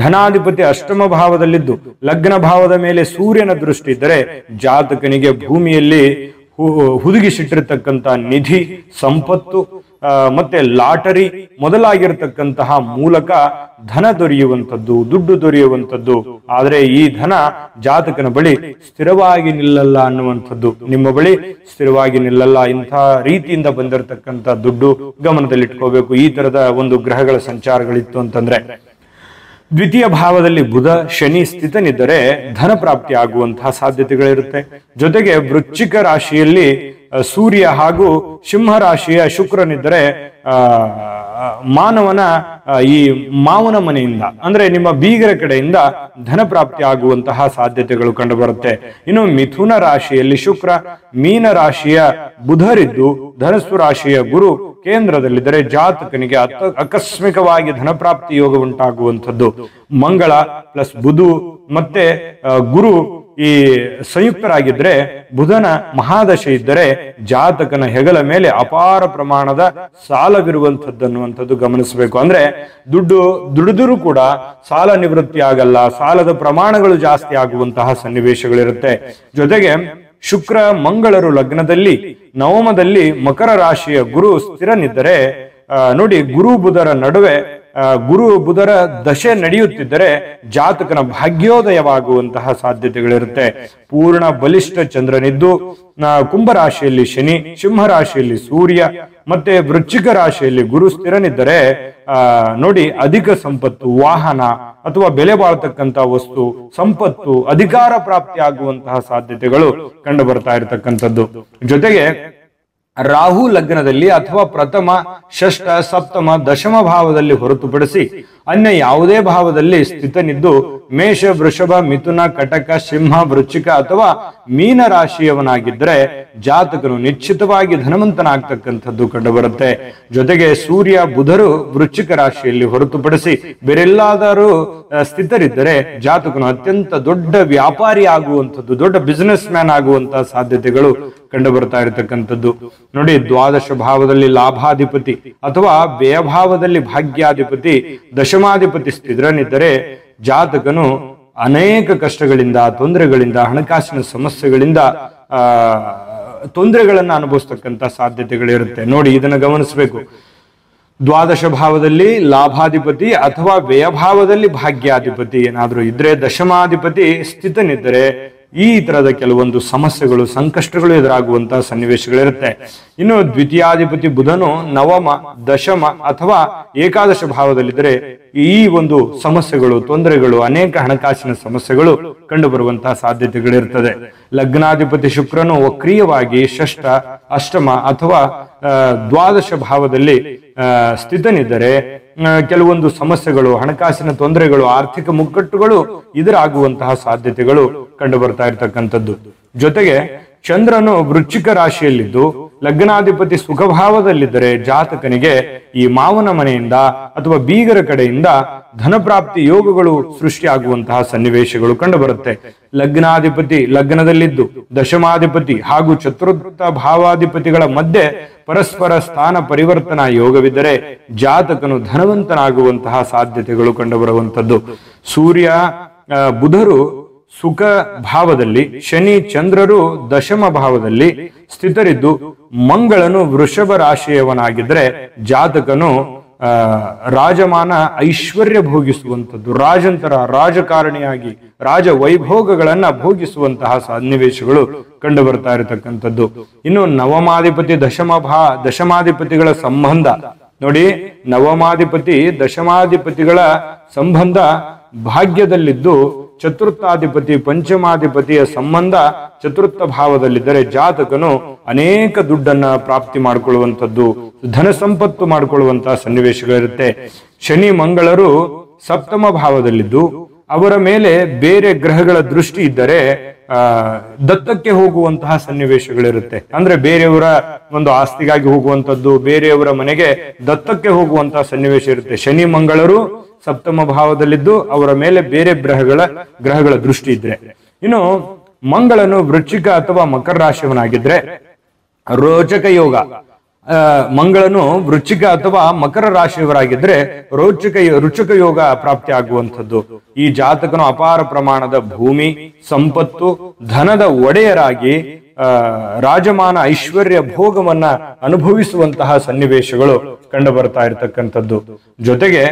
S1: ಧನಾಧಿಪತಿ ಅಷ್ಟಮ ಭಾವದಲ್ಲಿದ್ದು ಲಗ್ನ ಭಾವದ ಮೇಲೆ ಸೂರ್ಯನ ದೃಷ್ಟಿ ಇದ್ದರೆ ಜಾತಕನಿಗೆ ಭೂಮಿಯಲ್ಲಿ ಹುದುಗಿಸಿಟ್ಟಿರ್ತಕ್ಕಂಥ ನಿಧಿ, ಸಂಪತ್ತು, ಮತ್ತೆ ಲಾಟರಿ ಮೊದಲಾಗಿರ್ತಕ್ಕಂತಹ ಮೂಲಕ ಧನ ದೊರೆಯುವಂಥದ್ದು, ದುಡ್ಡು ದೊರೆಯುವಂಥದ್ದು. ಆದ್ರೆ ಈ ಧನ ಜಾತಕನ ಬಳಿ ಸ್ಥಿರವಾಗಿ ನಿಲ್ಲಲ್ಲ ಅನ್ನುವಂಥದ್ದು. ನಿಮ್ಮ ಬಳಿ ಸ್ಥಿರವಾಗಿ ನಿಲ್ಲಲ್ಲ. ಇಂಥ ರೀತಿಯಿಂದ ಬಂದಿರತಕ್ಕಂಥ ದುಡ್ಡು ಗಮನದಲ್ಲಿಟ್ಕೋಬೇಕು. ಈ ತರದ ಒಂದು ಗ್ರಹಗಳ ಸಂಚಾರಗಳಿತ್ತು ಅಂತಂದ್ರೆ. ದ್ವಿತೀಯ ಭಾವದಲ್ಲಿ ಬುಧ ಶನಿ ಸ್ಥಿತನಿದ್ದರೆ ಧನ ಪ್ರಾಪ್ತಿ ಆಗುವಂತಹ ಸಾಧ್ಯತೆಗಳಿರುತ್ತೆ. ಜೊತೆಗೆ ವೃಶ್ಚಿಕ ರಾಶಿಯಲ್ಲಿ ಸೂರ್ಯ ಹಾಗೂ ಸಿಂಹ ರಾಶಿಯ ಶುಕ್ರನಿದ್ದರೆ ಮಾನವನ ಈ ಮಾವನ ಮನೆಯಿಂದ ಅಂದ್ರೆ ನಿಮ್ಮ ಬೀಗರ ಕಡೆಯಿಂದ ಧನ ಪ್ರಾಪ್ತಿ ಆಗುವಂತಹ ಸಾಧ್ಯತೆಗಳು ಕಂಡುಬರುತ್ತೆ. ಇನ್ನು ಮಿಥುನ ರಾಶಿಯಲ್ಲಿ ಶುಕ್ರ, ಮೀನ ರಾಶಿಯ ಬುಧರಿದ್ದು ಧನಸ್ಸು ರಾಶಿಯ ಗುರು ಕೇಂದ್ರದಲ್ಲಿದ್ದರೆ ಜಾತಕನಿಗೆ ಆಕಸ್ಮಿಕವಾಗಿ ಧನಪ್ರಾಪ್ತಿ ಯೋಗ ಉಂಟಾಗುವಂಥದ್ದು. ಮಂಗಳ ಪ್ಲಸ್ ಬುಧು ಮತ್ತೆ ಗುರು ಈ ಸಂಯುಕ್ತರಾಗಿದ್ರೆ, ಬುಧನ ಮಹಾದಶೆ ಇದ್ದರೆ ಜಾತಕನ ಹೆಗಲ ಮೇಲೆ ಅಪಾರ ಪ್ರಮಾಣದ ಸಾಲವಿರುವಂಥದ್ದು ಅನ್ನುವಂಥದ್ದು ಗಮನಿಸಬೇಕು. ಅಂದ್ರೆ ದುಡಿದರೂ ಕೂಡ ಸಾಲ ನಿವೃತ್ತಿ ಆಗಲ್ಲ, ಸಾಲದ ಪ್ರಮಾಣಗಳು ಜಾಸ್ತಿ ಆಗುವಂತಹ ಸನ್ನಿವೇಶಗಳಿರುತ್ತೆ. ಜೊತೆಗೆ ಶುಕ್ರ ಮಂಗಳರು ಲಗ್ನದಲ್ಲಿ, ನವಮದಲ್ಲಿ ಮಕರ ರಾಶಿಯ ಗುರು ಸ್ಥಿರನಿದ್ದರೆ ನೋಡಿ, ಗುರು ಬುಧರ ನಡುವೆ ಗುರು ಬುಧರ ದಶೆ ನಡೆಯುತ್ತಿದ್ದರೆ ಜಾತಕನ ಭಾಗ್ಯೋದಯವಾಗುವಂತಹ ಸಾಧ್ಯತೆಗಳಿರುತ್ತೆ. ಪೂರ್ಣ ಬಲಿಷ್ಠ ಚಂದ್ರನಿದ್ದು ಕುಂಭರಾಶಿಯಲ್ಲಿ ಶನಿ, ಸಿಂಹ ರಾಶಿಯಲ್ಲಿ ಸೂರ್ಯ ಮತ್ತೆ ವೃಶ್ಚಿಕ ರಾಶಿಯಲ್ಲಿ ಗುರು ಸ್ಥಿರನಿದ್ದರೆ ನೋಡಿ, ಅಧಿಕ ಸಂಪತ್ತು, ವಾಹನ ಅಥವಾ ಬೆಲೆ ಬಾಳ್ತಕ್ಕಂಥ ವಸ್ತು, ಸಂಪತ್ತು, ಅಧಿಕಾರ ಪ್ರಾಪ್ತಿ ಆಗುವಂತಹ ಸಾಧ್ಯತೆಗಳು ಕಂಡು ಬರ್ತಾ ಇರತಕ್ಕಂಥದ್ದು. ಜೊತೆಗೆ ರಾಹು ಲಗ್ನದಲ್ಲಿ ಅಥವಾ ಪ್ರಥಮ, ಷಷ್ಠ, ಸಪ್ತಮ, ದಶಮ ಭಾವದಲ್ಲಿ ಹೊರತುಪಡಿಸಿ ಅನ್ಯ ಯಾವುದೇ ಭಾವದಲ್ಲಿ ಸ್ಥಿತನಿದ್ದು ಮೇಷ, ವೃಷಭ, ಮಿಥುನ, ಕಟಕ, ಸಿಂಹ, ವೃಶ್ಚಿಕ ಅಥವಾ ಮೀನ ರಾಶಿಯವನಾಗಿದ್ದರೆ ಜಾತಕನು ನಿಶ್ಚಿತವಾಗಿ ಧನವಂತನಾಗ್ತಕ್ಕಂಥದ್ದು ಕಂಡುಬರುತ್ತೆ. ಜೊತೆಗೆ ಸೂರ್ಯ, ಬುಧರು ವೃಶ್ಚಿಕ ರಾಶಿಯಲ್ಲಿ ಹೊರತುಪಡಿಸಿ ಬೇರೆಲ್ಲಾದರೂ ಸ್ಥಿತರಿದ್ದರೆ ಜಾತಕನು ಅತ್ಯಂತ ದೊಡ್ಡ ವ್ಯಾಪಾರಿ ಆಗುವಂಥದ್ದು, ದೊಡ್ಡ ಬಿಸಿನೆಸ್ ಮ್ಯಾನ್ ಆಗುವಂತಹ ಸಾಧ್ಯತೆಗಳು ಕಂಡು ಬರ್ತಾ ಇರತಕ್ಕಂಥದ್ದು. ನೋಡಿ, ದ್ವಾದಶ ಭಾವದಲ್ಲಿ ಲಾಭಾಧಿಪತಿ ಅಥವಾ ವ್ಯಯಭಾವದಲ್ಲಿ ಭಾಗ್ಯಾಧಿಪತಿ, ದಶಮಾಧಿಪತಿ ಸ್ಥಿರನಿದ್ದರೆ ಜಾತಕನು ಅನೇಕ ಕಷ್ಟಗಳಿಂದ, ತೊಂದರೆಗಳಿಂದ, ಹಣಕಾಸಿನ ಸಮಸ್ಯೆಗಳಿಂದ ತೊಂದರೆಗಳನ್ನ ಅನುಭವಿಸ್ತಕ್ಕಂಥ ಸಾಧ್ಯತೆಗಳಿರುತ್ತೆ. ನೋಡಿ, ಇದನ್ನ ಗಮನಿಸಬೇಕು. ದ್ವಾದಶ ಭಾವದಲ್ಲಿ ಲಾಭಾಧಿಪತಿ ಅಥವಾ ವ್ಯಯಭಾವದಲ್ಲಿ ಭಾಗ್ಯಾಧಿಪತಿ ಏನಾದ್ರೂ ಇದ್ರೆ, ದಶಮಾಧಿಪತಿ ಸ್ಥಿತನಿದ್ದರೆ ಈ ತರದ ಕೆಲವೊಂದು ಸಮಸ್ಯೆಗಳು, ಸಂಕಷ್ಟಗಳು ಎದುರಾಗುವಂತಹ ಸನ್ನಿವೇಶಗಳಿರುತ್ತೆ. ಇನ್ನು ದ್ವಿತೀಯಾಧಿಪತಿ ಬುಧನು ನವಮ, ದಶಮ ಅಥವಾ ಏಕಾದಶ ಭಾವದಲ್ಲಿದ್ದರೆ ಈ ಒಂದು ಸಮಸ್ಯೆಗಳು, ತೊಂದರೆಗಳು, ಅನೇಕ ಹಣಕಾಸಿನ ಸಮಸ್ಯೆಗಳು ಕಂಡು ಬರುವಂತಹ ಸಾಧ್ಯತೆಗಳಿರ್ತದೆ. ಲಗ್ನಾಧಿಪತಿ ಶುಕ್ರನು ವಕ್ರೀಯವಾಗಿ ಷಷ್ಠ, ಅಷ್ಟಮ ಅಥವಾ ದ್ವಾದಶ ಭಾವದಲ್ಲಿ ಸ್ಥಿತನಿದ್ದರೆ ಕೆಲವೊಂದು ಸಮಸ್ಯೆಗಳು, ಹಣಕಾಸಿನ ತೊಂದರೆಗಳು, ಆರ್ಥಿಕ ಮುಗ್ಗಟ್ಟುಗಳು ಎದುರಾಗುವಂತಹ ಸಾಧ್ಯತೆಗಳು ಕಂಡು ಬರ್ತಾ ಇರತಕ್ಕಂಥದ್ದು. ಜೊತೆಗೆ ಚಂದ್ರನು ವೃಶ್ಚಿಕ ರಾಶಿಯಲ್ಲಿದ್ದು ಲಗ್ನಾಧಿಪತಿ ಸುಖಭಾವದಲ್ಲಿದ್ದರೆ ಜಾತಕನಿಗೆ ಈ ಮಾವನ ಮನೆಯಿಂದ ಅಥವಾ ಬೀಗರ ಕಡೆಯಿಂದ ಧನಪ್ರಾಪ್ತಿ ಯೋಗಗಳು ಸೃಷ್ಟಿಯಾಗುವಂತಹ ಸನ್ನಿವೇಶಗಳು ಕಂಡು ಬರುತ್ತೆ. ಲಗ್ನಾಧಿಪತಿ ಲಗ್ನದಲ್ಲಿದ್ದು ದಶಮಾಧಿಪತಿ ಹಾಗೂ ಚತುರ್ಥ ಭಾವಾಧಿಪತಿಗಳ ಮಧ್ಯೆ ಪರಸ್ಪರ ಸ್ಥಾನ ಪರಿವರ್ತನಾ ಯೋಗವಿದ್ದರೆ ಜಾತಕನು ಧನವಂತನಾಗುವಂತಹ ಸಾಧ್ಯತೆಗಳು ಕಂಡುಬರುವಂಥದ್ದು. ಸೂರ್ಯ, ಬುಧರು ಸುಖ ಭಾವದಲ್ಲಿ, ಶನಿ, ಚಂದ್ರರು ದಶಮ ಭಾವದಲ್ಲಿ ಸ್ಥಿತರಿದ್ದು ಮಂಗಳನು ವೃಷಭ ರಾಶಿಯವನಾಗಿದ್ರೆ ಜಾತಕನು ರಾಜಮಾನ ಐಶ್ವರ್ಯ ಭೋಗಿಸುವಂಥದ್ದು, ರಾಜಂತರ ರಾಜಕಾರಣಿಯಾಗಿ ರಾಜ ವೈಭೋಗಗಳನ್ನ ಭೋಗಿಸುವಂತಹ ಸನ್ನಿವೇಶಗಳು ಕಂಡು ಬರ್ತಾ ಇರತಕ್ಕಂಥದ್ದು. ಇನ್ನು ನವಮಾಧಿಪತಿ ದಶಮಾಧಿಪತಿಗಳ ಸಂಬಂಧ ನೋಡಿ, ನವಮಾಧಿಪತಿ ದಶಮಾಧಿಪತಿಗಳ ಸಂಬಂಧ ಭಾಗ್ಯದಲ್ಲಿದ್ದು ಚತುರ್ಥಾಧಿಪತಿ ಪಂಚಮಾಧಿಪತಿಯ ಸಂಬಂಧ ಚತುರ್ಥ ಭಾವದಲ್ಲಿದ್ದರೆ ಜಾತಕನು ಅನೇಕ ದುಡ್ಡನ್ನ ಪ್ರಾಪ್ತಿ ಮಾಡಿಕೊಳ್ಳುವಂಥದ್ದು, ಧನ ಸಂಪತ್ತು ಮಾಡಿಕೊಳ್ಳುವಂತಹ ಸನ್ನಿವೇಶಗಳಿರುತ್ತೆ. ಶನಿ ಮಂಗಳರು ಸಪ್ತಮ ಭಾವದಲ್ಲಿದ್ದು ಅವರ ಮೇಲೆ ಬೇರೆ ಗ್ರಹಗಳ ದೃಷ್ಟಿ ಇದ್ದರೆ ದತ್ತಕ್ಕೆ ಹೋಗುವಂತಹ ಸನ್ನಿವೇಶಗಳಿರುತ್ತೆ. ಅಂದ್ರೆ ಬೇರೆಯವರ ಒಂದು ಆಸ್ತಿಗಾಗಿ ಹೋಗುವಂಥದ್ದು, ಬೇರೆಯವರ ಮನೆಗೆ ದತ್ತಕ್ಕೆ ಹೋಗುವಂತಹ ಸನ್ನಿವೇಶ ಇರುತ್ತೆ. ಶನಿ ಮಂಗಳರು ಸಪ್ತಮ ಭಾವದಲ್ಲಿದ್ದು ಅವರ ಮೇಲೆ ಬೇರೆ ಗ್ರಹಗಳ ದೃಷ್ಟಿ ಇದ್ರೆ. ಇನ್ನು ಮಂಗಳನು ವೃಶ್ಚಿಕ ಅಥವಾ ಮಕರ ರಾಶಿಯವನಾಗಿದ್ರೆ ರೋಚಕ ಯೋಗ, ಮಂಗಳನು ವೃಶ್ಚಿಕ ಅಥವಾ ಮಕರ ರಾಶಿಯವರಾಗಿದ್ರೆ ರುಚಕ ಯೋಗ ಪ್ರಾಪ್ತಿ ಆಗುವಂಥದ್ದು. ಈ ಜಾತಕನು ಅಪಾರ ಪ್ರಮಾಣದ ಭೂಮಿ, ಸಂಪತ್ತು, ಧನದ ಒಡೆಯರಾಗಿ ರಾಜಮಾನ ಐಶ್ವರ್ಯ ಭೋಗವನ್ನ ಅನುಭವಿಸುವಂತಹ ಸನ್ನಿವೇಶಗಳು ಕಂಡು ಬರ್ತಾ ಇರತಕ್ಕಂಥದ್ದು. ಜೊತೆಗೆ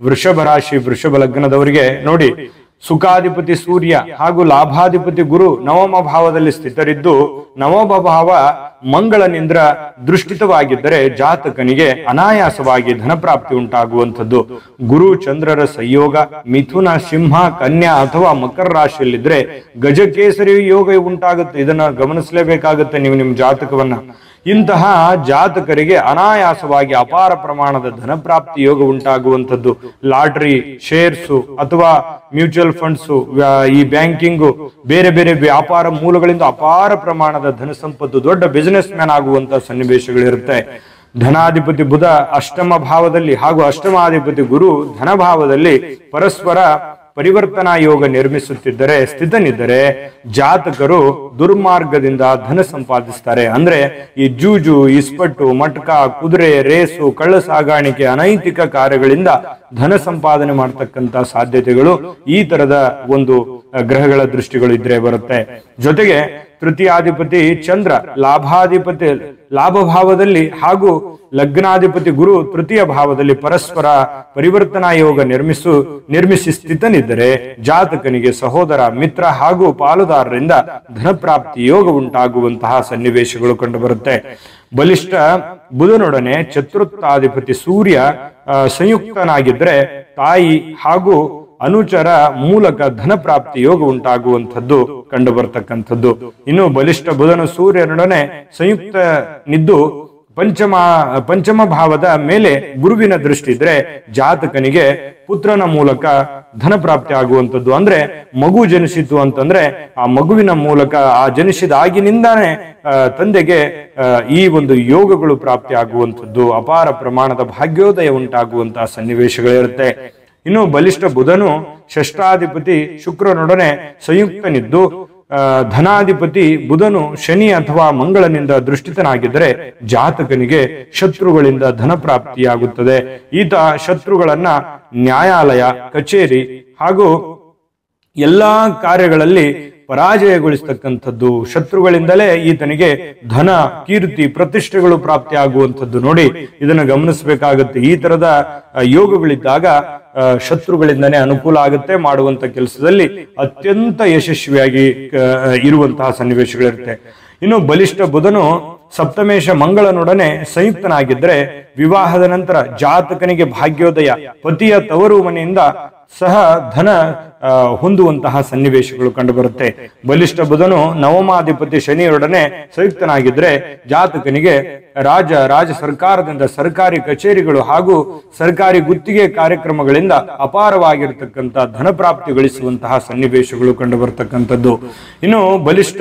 S1: ವೃಷಭ ರಾಶಿ ವೃಷಭ ಲಗ್ನದವರಿಗೆ ನೋಡಿ, ಸುಖಾಧಿಪತಿ ಸೂರ್ಯ ಹಾಗೂ ಲಾಭಾಧಿಪತಿ ಗುರು ನವಮ ಭಾವದಲ್ಲಿ ಸ್ಥಿತರಿದ್ದು ನವಮ ಭಾವ ಮಂಗಳನಿಂದ ದೃಷ್ಟಿತವಾಗಿದ್ದರೆ ಜಾತಕನಿಗೆ ಅನಾಯಾಸವಾಗಿ ಧನಪ್ರಾಪ್ತಿ ಉಂಟಾಗುವಂಥದ್ದು. ಗುರು ಚಂದ್ರರ ಸಂಯೋಗ ಮಿಥುನ ಸಿಂಹ ಕನ್ಯಾ ಅಥವಾ ಮಕರ ರಾಶಿಯಲ್ಲಿದ್ರೆ ಗಜಕೇಸರಿ ಯೋಗ ಉಂಟಾಗುತ್ತೆ. ಇದನ್ನ ಗಮನಿಸಲೇಬೇಕಾಗುತ್ತೆ ನೀವು ನಿಮ್ಮ ಜಾತಕವನ್ನ. ಇಂತಹ ಜಾತಕರಿಗೆ ಅನಾಯಾಸವಾಗಿ ಅಪಾರ ಪ್ರಮಾಣದ ಧನಪ್ರಾಪ್ತಿ ಯೋಗ ಉಂಟಾಗುವಂಥದ್ದು. ಲಾಟರಿ, ಶೇರ್ಸು ಅಥವಾ ಮ್ಯೂಚುವಲ್ ಫಂಡ್ಸು, ಈ ಬ್ಯಾಂಕಿಂಗು, ಬೇರೆ ಬೇರೆ ವ್ಯಾಪಾರ ಮೂಲಗಳಿಂದ ಅಪಾರ ಪ್ರಮಾಣದ ಧನ ಸಂಪತ್ತು, ದೊಡ್ಡ ಬಿಸಿನೆಸ್ ಮ್ಯಾನ್ ಆಗುವಂತಹ ಸನ್ನಿವೇಶಗಳಿರುತ್ತೆ. ಧನಾಧಿಪತಿ ಬುಧ ಅಷ್ಟಮ ಭಾವದಲ್ಲಿ ಹಾಗೂ ಅಷ್ಟಮಾಧಿಪತಿ ಗುರು ಧನಭಾವದಲ್ಲಿ ಪರಸ್ಪರ ಪರಿವರ್ತನಾ ಯೋಗ ನಿರ್ಮಿಸುತ್ತಿದ್ದರೆ ಸ್ಥಿತನಿದ್ದರೆ ಜಾತಕರು ದುರ್ಮಾರ್ಗದಿಂದ ಧನ ಸಂಪಾದಿಸ್ತಾರೆ. ಅಂದ್ರೆ ಈ ಜೂಜು, ಇಸ್ಪಟ್ಟು, ಮಟ್ಕ, ಕುದುರೆ ರೇಸು, ಕಳ್ಳ ಸಾಗಾಣಿಕೆ, ಅನೈತಿಕ ಕಾರ್ಯಗಳಿಂದ ಧನ ಸಂಪಾದನೆ ಮಾಡತಕ್ಕಂತ ಸಾಧ್ಯತೆಗಳು ಈ ತರದ ಒಂದು ಗ್ರಹಗಳ ದೃಷ್ಟಿಗಳು ಇದ್ರೆ ಬರುತ್ತೆ. ಜೊತೆಗೆ ತೃತೀಯಾಧಿಪತಿ ಚಂದ್ರ ಲಾಭ ಭಾವದಲ್ಲಿ ಹಾಗೂ ಲಗ್ನಾಧಿಪತಿ ಗುರು ತೃತೀಯ ಭಾವದಲ್ಲಿ ಪರಸ್ಪರ ಪರಿವರ್ತನಾ ಯೋಗ ನಿರ್ಮಿಸಿ ಸ್ಥಿತನಿದ್ದರೆ ಜಾತಕನಿಗೆ ಸಹೋದರ, ಮಿತ್ರ ಹಾಗೂ ಪಾಲುದಾರರಿಂದ ಧನಪ್ರಾಪ್ತಿ ಯೋಗ ಉಂಟಾಗುವಂತಹ ಸನ್ನಿವೇಶಗಳು ಕಂಡುಬರುತ್ತೆ. ಬಲಿಷ್ಠ ಬುಧನೊಡನೆ ಚತುರ್ಥಾಧಿಪತಿ ಸೂರ್ಯ ಸಂಯುಕ್ತನಾಗಿದ್ರೆ ತಾಯಿ ಹಾಗೂ ಅನುಚರ ಮೂಲಕ ಧನ ಪ್ರಾಪ್ತಿ ಯೋಗ ಉಂಟಾಗುವಂಥದ್ದು ಕಂಡು ಬರ್ತಕ್ಕಂಥದ್ದು. ಇನ್ನು ಬಲಿಷ್ಠ ಬುಧನು ಸೂರ್ಯನೊಡನೆ ಸಂಯುಕ್ತನಿದ್ದು ಪಂಚಮ ಭಾವದ ಮೇಲೆ ಗುರುವಿನ ದೃಷ್ಟಿ ಇದ್ರೆ ಜಾತಕನಿಗೆ ಪುತ್ರನ ಮೂಲಕ ಧನ ಪ್ರಾಪ್ತಿ ಆಗುವಂಥದ್ದು. ಅಂದ್ರೆ ಮಗು ಜನಿಸಿತು ಅಂತಂದ್ರೆ ಆ ಮಗುವಿನ ಮೂಲಕ ಆ ಜನಿಸಿದಾಗಿನಿಂದಾನೇ ತಂದೆಗೆ ಈ ಒಂದು ಯೋಗಗಳು ಪ್ರಾಪ್ತಿ ಆಗುವಂಥದ್ದು, ಅಪಾರ ಪ್ರಮಾಣದ ಭಾಗ್ಯೋದಯ ಉಂಟಾಗುವಂತಹ ಸನ್ನಿವೇಶಗಳಿರುತ್ತೆ. ಇನ್ನು ಬಲಿಷ್ಠ ಬುಧನು ಷಷ್ಠಾಧಿಪತಿ ಶುಕ್ರನೊಡನೆ ಸಂಯುಕ್ತನಿದ್ದು ಧನಾಧಿಪತಿ ಬುಧನು ಶನಿ ಅಥವಾ ಮಂಗಳನಿಂದ ದೃಷ್ಟಿತನಾಗಿದ್ದರೆ ಜಾತಕನಿಗೆ ಶತ್ರುಗಳಿಂದ ಧನ ಪ್ರಾಪ್ತಿಯಾಗುತ್ತದೆ. ಈತ ಶತ್ರುಗಳನ್ನ ನ್ಯಾಯಾಲಯ, ಕಚೇರಿ ಹಾಗೂ ಎಲ್ಲಾ ಕಾರ್ಯಗಳಲ್ಲಿ ಪರಾಜಯಗೊಳಿಸ್ತಕ್ಕಂಥದ್ದು. ಶತ್ರುಗಳಿಂದಲೇ ಈತನಿಗೆ ಧನ, ಕೀರ್ತಿ, ಪ್ರತಿಷ್ಠೆಗಳು ಪ್ರಾಪ್ತಿ ಆಗುವಂಥದ್ದು. ನೋಡಿ, ಇದನ್ನು ಗಮನಿಸಬೇಕಾಗುತ್ತೆ. ಈ ತರದ ಯೋಗಗಳಿದ್ದಾಗ ಶತ್ರುಗಳಿಂದನೇ ಅನುಕೂಲ ಆಗುತ್ತೆ, ಮಾಡುವಂತ ಕೆಲಸದಲ್ಲಿ ಅತ್ಯಂತ ಯಶಸ್ವಿಯಾಗಿ ಇರುವಂತಹ ಸನ್ನಿವೇಶಗಳಿರುತ್ತೆ. ಇನ್ನು ಬಲಿಷ್ಠ ಬುಧನು ಸಪ್ತಮೇಶ ಮಂಗಳನೊಡನೆ ಸಂಯುಕ್ತನಾಗಿದ್ರೆ ವಿವಾಹದ ನಂತರ ಜಾತಕನಿಗೆ ಭಾಗ್ಯೋದಯ, ಪತಿಯ ತವರು ಮನೆಯಿಂದ ಸಹ ಧನ ಹೊಂದುವಂತಹ ಸನ್ನಿವೇಶಗಳು ಕಂಡುಬರುತ್ತೆ. ಬಲಿಷ್ಠ ಬುಧನು ನವಮಾಧಿಪತಿ ಶನಿಯೊಡನೆ ಸಂಯುಕ್ತನಾಗಿದ್ರೆ ಜಾತಕನಿಗೆ ರಾಜ ಸರ್ಕಾರದಿಂದ ಸರ್ಕಾರಿ ಕಚೇರಿಗಳು ಹಾಗೂ ಸರ್ಕಾರಿ ಗುತ್ತಿಗೆ ಕಾರ್ಯಕ್ರಮಗಳಿಂದ ಅಪಾರವಾಗಿರತಕ್ಕಂಥ ಧನ ಪ್ರಾಪ್ತಿ ಗಳಿಸುವಂತಹ ಸನ್ನಿವೇಶಗಳು ಕಂಡುಬರ್ತಕ್ಕಂಥದ್ದು. ಇನ್ನು ಬಲಿಷ್ಠ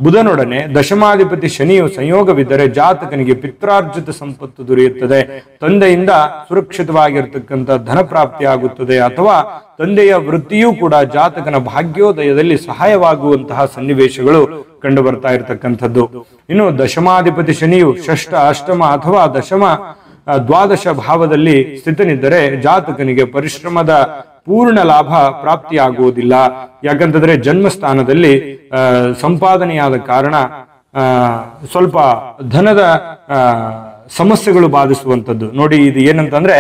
S1: ಬುಧನೊಡನೆ ದಶಮಾಧಿಪತಿ ಶನಿಯು ಸಂಯೋಗವಿದ್ದರೆ ಜಾತಕನಿಗೆ ಪಿತ್ರಾರ್ಜಿತ ಸಂಪತ್ತು ದೊರೆಯುತ್ತದೆ. ತಂದೆಯಿಂದ ಸುರಕ್ಷಿತವಾಗಿರತಕ್ಕಂಥ ಧನ ಪ್ರಾಪ್ತಿ ಆಗುತ್ತದೆ ಅಥವಾ ತಂದೆಯ ವೃತ್ತಿಯೂ ಕೂಡ ಜಾತಕನ ಭಾಗ್ಯೋದಯದಲ್ಲಿ ಸಹಾಯವಾಗುವಂತಹ ಸನ್ನಿವೇಶಗಳು ಕಂಡು ಬರ್ತಾ ಇರತಕ್ಕಂಥದ್ದು. ಇನ್ನು ದಶಮಾಧಿಪತಿ ಶನಿಯು ಷಷ್ಠ, ಅಷ್ಟಮ ಅಥವಾ ದ್ವಾದಶ ಭಾವದಲ್ಲಿ ಸ್ಥಿತನಿದ್ದರೆ ಜಾತಕನಿಗೆ ಪರಿಶ್ರಮದ ಪೂರ್ಣ ಲಾಭ ಪ್ರಾಪ್ತಿಯಾಗುವುದಿಲ್ಲ. ಯಾಕಂತಂದ್ರೆ ಜನ್ಮಸ್ಥಾನದಲ್ಲಿ ಸಂಪಾದನೆಯಾದ ಕಾರಣ ಸ್ವಲ್ಪ ಧನದ ಸಮಸ್ಯೆಗಳು ಬಾಧಿಸುವಂಥದ್ದು. ನೋಡಿ, ಇದು ಏನಂತಂದ್ರೆ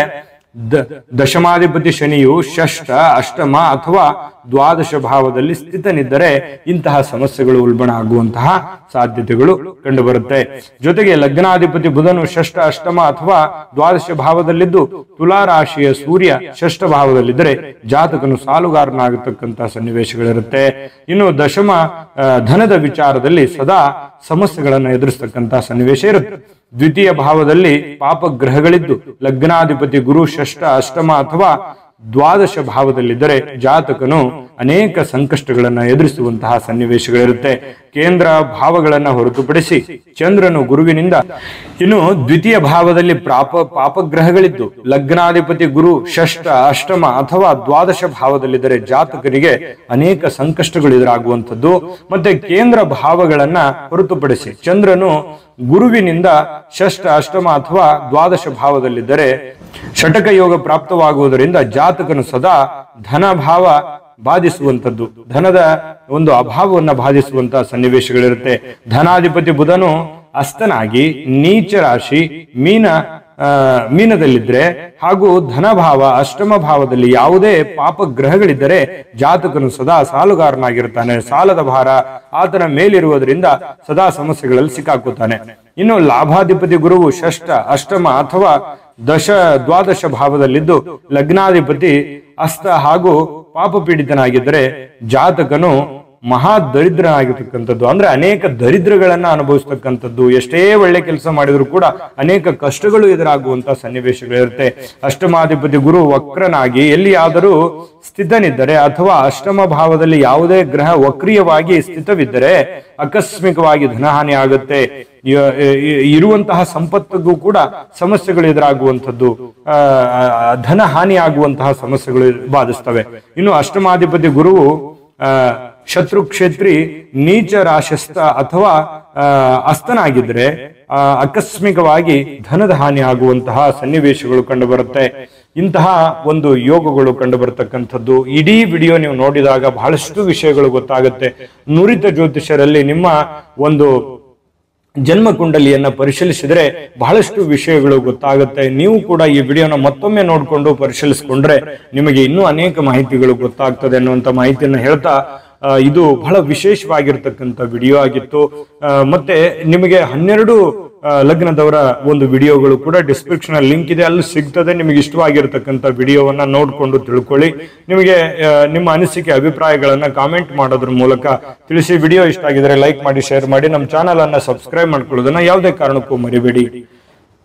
S1: ದಶಮಾಧಿಪತಿ ಶನಿಯು ಷಷ್ಠ, ಅಷ್ಟಮ ಅಥವಾ ದ್ವಾದಶ ಭಾವದಲ್ಲಿ ಸ್ಥಿತನಿದ್ದರೆ ಇಂತಹ ಸಮಸ್ಯೆಗಳು ಉಲ್ಬಣ ಆಗುವಂತಹ ಸಾಧ್ಯತೆಗಳು ಕಂಡುಬರುತ್ತೆ. ಜೊತೆಗೆ ಲಗ್ನಾಧಿಪತಿ ಬುಧನು ಷಷ್ಠ, ಅಷ್ಟಮ ಅಥವಾ ದ್ವಾದಶ ಭಾವದಲ್ಲಿದ್ದು ತುಲಾ ರಾಶಿಯ ಸೂರ್ಯ ಷಷ್ಠ ಭಾವದಲ್ಲಿದ್ದರೆ ಜಾತಕನು ಸಾಲುಗಾರನಾಗತಕ್ಕಂತಹ ಸನ್ನಿವೇಶಗಳಿರುತ್ತೆ. ಇನ್ನು ದಶಮ ಧನದ ವಿಚಾರದಲ್ಲಿ ಸದಾ ಸಮಸ್ಯೆಗಳನ್ನು ಎದುರಿಸತಕ್ಕಂತಹ ಸನ್ನಿವೇಶ ಇರುತ್ತೆ. ದ್ವಿತೀಯ ಭಾವದಲ್ಲಿ ಪಾಪಗ್ರಹಗಳಿದ್ದು ಲಗ್ನಾಧಿಪತಿ ಗುರು ಷಷ್ಠ, ಅಷ್ಟಮ ಅಥವಾ ದ್ವಾದಶ ಭಾವದಲ್ಲಿದ್ದರೆ ಜಾತಕನು ಅನೇಕ ಸಂಕಷ್ಟಗಳನ್ನು ಎದುರಿಸುವಂತಹ ಸನ್ನಿವೇಶಗಳಿರುತ್ತೆ. ಕೇಂದ್ರ ಭಾವಗಳನ್ನ ಹೊರತುಪಡಿಸಿ ಚಂದ್ರನು ಗುರುವಿನಿಂದ ಇನ್ನು ದ್ವಿತೀಯ ಭಾವದಲ್ಲಿ ಪಾಪಗ್ರಹಗಳಿದ್ದು ಲಗ್ನಾಧಿಪತಿ ಗುರು ಷಷ್ಠ, ಅಷ್ಟಮ ಅಥವಾ ದ್ವಾದಶ ಭಾವದಲ್ಲಿದ್ದರೆ ಜಾತಕರಿಗೆ ಅನೇಕ ಸಂಕಷ್ಟಗಳು ಎದುರಾಗುವಂಥದ್ದು. ಮತ್ತೆ ಕೇಂದ್ರ ಭಾವಗಳನ್ನ ಹೊರತುಪಡಿಸಿ ಚಂದ್ರನು ಗುರುವಿನಿಂದ ಷಷ್ಠ, ಅಷ್ಟಮ ಅಥವಾ ದ್ವಾದಶ ಭಾವದಲ್ಲಿದ್ದರೆ ಷಟಕ ಯೋಗ ಪ್ರಾಪ್ತವಾಗುವುದರಿಂದ ಜಾತಕನು ಸದಾ ಧನ ಭಾವ ಬಾಧಿಸುವಂತದ್ದು, ಧನದ ಒಂದು ಅಭಾವವನ್ನ ಬಾಧಿಸುವಂತಹ ಸನ್ನಿವೇಶಗಳಿರುತ್ತೆ. ಧನಾಧಿಪತಿ ಬುಧನು ಅಸ್ತನಾಗಿ ನೀಚ ರಾಶಿ ಮೀನದಲ್ಲಿದ್ರೆ ಹಾಗೂ ಧನಭಾವ ಅಷ್ಟಮ ಭಾವದಲ್ಲಿ ಯಾವುದೇ ಪಾಪ ಗ್ರಹಗಳಿದ್ದರೆ ಜಾತಕನು ಸದಾ ಸಾಲುಗಾರನಾಗಿರ್ತಾನೆ. ಸಾಲದ ಭಾರ ಆತನ ಮೇಲಿರುವುದರಿಂದ ಸದಾ ಸಮಸ್ಯೆಗಳಲ್ಲಿ ಸಿಕ್ಕಾಕುತ್ತಾನೆ. ಇನ್ನು ಲಾಭಾಧಿಪತಿ ಗುರುವು ಷಷ್ಠ, ಅಷ್ಟಮ ಅಥವಾ ದ್ವಾದಶ ಭಾವದಲ್ಲಿದ್ದು ಲಗ್ನಾಧಿಪತಿ ಅಸ್ತ ಹಾಗೂ ಪಾಪ ಪೀಡಿತನಾಗಿದ್ದರೆ ಜಾತಕನು ಮಹಾ ದರಿದ್ರನಾಗಿರ್ತಕ್ಕಂಥದ್ದು, ಅಂದ್ರೆ ಅನೇಕ ದರಿದ್ರಗಳನ್ನ ಅನುಭವಿಸ್ತಕ್ಕಂಥದ್ದು. ಎಷ್ಟೇ ಒಳ್ಳೆ ಕೆಲಸ ಮಾಡಿದ್ರು ಕೂಡ ಅನೇಕ ಕಷ್ಟಗಳು ಎದುರಾಗುವಂತಹ ಸನ್ನಿವೇಶಗಳಿರುತ್ತೆ. ಅಷ್ಟಮಾಧಿಪತಿ ಗುರು ವಕ್ರನಾಗಿ ಎಲ್ಲಿಯಾದರೂ ಸ್ಥಿತನಿದ್ದರೆ ಅಥವಾ ಅಷ್ಟಮ ಭಾವದಲ್ಲಿ ಯಾವುದೇ ಗ್ರಹ ವಕ್ರೀಯವಾಗಿ ಸ್ಥಿತವಿದ್ದರೆ ಆಕಸ್ಮಿಕವಾಗಿ ಧನಹಾನಿ ಆಗುತ್ತೆ. ಇರುವಂತಹ ಸಂಪತ್ತಿಗೂ ಕೂಡ ಸಮಸ್ಯೆಗಳು ಎದುರಾಗುವಂಥದ್ದು, ಧನ ಹಾನಿ ಆಗುವಂತಹ ಸಮಸ್ಯೆಗಳು ಬಾಧಿಸ್ತವೆ. ಇನ್ನು ಅಷ್ಟಮಾಧಿಪತಿ ಗುರುವು ಶತ್ರು ಕ್ಷೇತ್ರಿ ನೀಚ ರಾಶಸ್ಥ ಅಥವಾ ಅಸ್ತನಾಗಿದ್ರೆ ಆಕಸ್ಮಿಕವಾಗಿ ಧನದ ಹಾನಿ ಆಗುವಂತಹ ಸನ್ನಿವೇಶಗಳು ಕಂಡುಬರುತ್ತೆ. ಇಂತಹ ಒಂದು ಯೋಗಗಳು ಕಂಡು ಬರತಕ್ಕಂಥದ್ದು. ಇಡೀ ವಿಡಿಯೋ ನೀವು ನೋಡಿದಾಗ ಬಹಳಷ್ಟು ವಿಷಯಗಳು ಗೊತ್ತಾಗುತ್ತೆ. ನುರಿತ ಜ್ಯೋತಿಷರಲ್ಲಿ ನಿಮ್ಮ ಒಂದು ಜನ್ಮ ಕುಂಡಲಿಯನ್ನ ಪರಿಶೀಲಿಸಿದ್ರೆ ಬಹಳಷ್ಟು ವಿಷಯಗಳು ಗೊತ್ತಾಗುತ್ತೆ. ನೀವು ಕೂಡ ಈ ವಿಡಿಯೋನ ಮತ್ತೊಮ್ಮೆ ನೋಡಿಕೊಂಡು ಪರಿಶೀಲಿಸಿಕೊಂಡ್ರೆ ನಿಮಗೆ ಇನ್ನೂ ಅನೇಕ ಮಾಹಿತಿಗಳು ಗೊತ್ತಾಗ್ತದೆ ಅನ್ನುವಂತ ಮಾಹಿತಿಯನ್ನು ಹೇಳ್ತಾ, ಇದು ಬಹಳ ವಿಶೇಷವಾಗಿರ್ತಕ್ಕಂಥ ವಿಡಿಯೋ ಆಗಿತ್ತು. ಮತ್ತೆ ನಿಮಗೆ 12 ಲಗ್ನದವರ ಒಂದು ವಿಡಿಯೋಗಳು ಕೂಡ ಡಿಸ್ಕ್ರಿಪ್ಷನ್ ಅಲ್ಲಿ ಲಿಂಕ್ ಇದೆ, ಅಲ್ಲಿ ಸಿಗ್ತದೆ. ನಿಮಗೆ ಇಷ್ಟವಾಗಿರ್ತಕ್ಕಂಥ ವಿಡಿಯೋವನ್ನ ನೋಡ್ಕೊಂಡು ತಿಳ್ಕೊಳ್ಳಿ. ನಿಮಗೆ ನಿಮ್ಮ ಅನಿಸಿಕೆ ಅಭಿಪ್ರಾಯಗಳನ್ನ ಕಾಮೆಂಟ್ ಮಾಡೋದ್ರ ಮೂಲಕ ತಿಳಿಸಿ. ವಿಡಿಯೋ ಇಷ್ಟ ಆಗಿದ್ರೆ ಲೈಕ್ ಮಾಡಿ, ಶೇರ್ ಮಾಡಿ, ನಮ್ಮ ಚಾನಲ್ ಅನ್ನ ಸಬ್ಸ್ಕ್ರೈಬ್ ಮಾಡ್ಕೊಳ್ಳೋದನ್ನ ಯಾವುದೇ ಕಾರಣಕ್ಕೂ ಮರಿಬೇಡಿ.